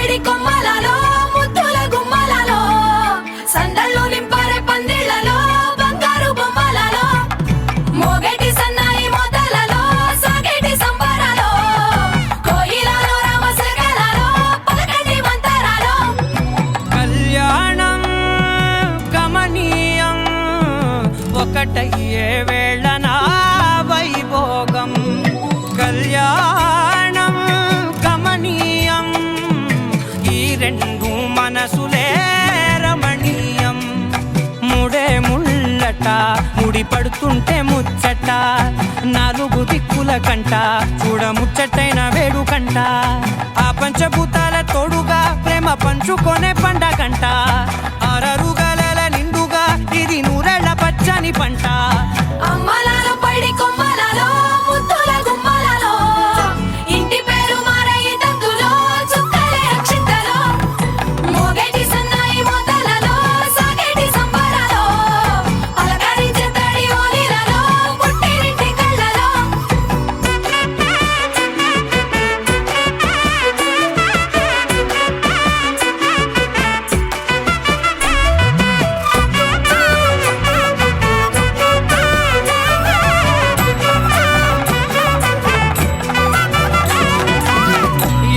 పైడి కొమ్మలలో ముద్దుల గుమ్మలలో సందళ్ళు నింపారే పందిళ్లలో బంగారు బొమ్మలలో మోగేటి సన్నాయి మోతలలో సాగేటి సంబరాలో కోయిలలో రామశకలలో పలకటి మంతరాలో కళ్యాణం గమనీయం ఒకటయ్యే వేళ నా వైభోగం కళ్యాణం గమనీయం ఈ రెండు మనసులే రమణీయం ముడే ముళ్ళట ముడి పడుతుంటే ముచ్చట నాలుగు దిక్కుల కంట చూడ ముచ్చటైన వేడుకంట ఆ పంచభూతాల తోడుగా ప్రేమ పంచుకొనే పండగంట ఆరరుగల నిండుగా ఇది నూరెళ్ళ పచ్చని పంట అమ్మలలో పైడి కొమ్మలలో ముద్దుల గుమ్మలలో ఇంటి పేరు మారయి తంతులో చుక్కలే అక్షింతలో మోగేటి సన్నాయి మోతలలో సాగేటి సంబరాలో పలకరించే తడి ఓలిలలో పుట్టినింటి కళ్ళలో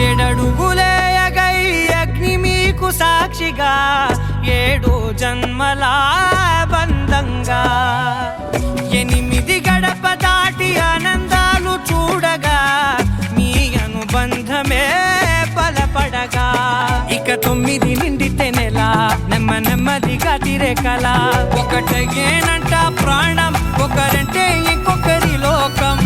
ఏడడుగులే ఎగై అగ్ని మీకు సాక్షిగా ఏడు జన్మల బంధంగా ఎనిమిది గడప దాటి ఆనందాలు చూడగా మీ అనుబంధమే బలపడగా ఇక 9 నిండితే నెల నెమ్మదిగా తిరే కల ఒకటేనంట ప్రాణం ఒకరంటే ఇంకొకరి లోకం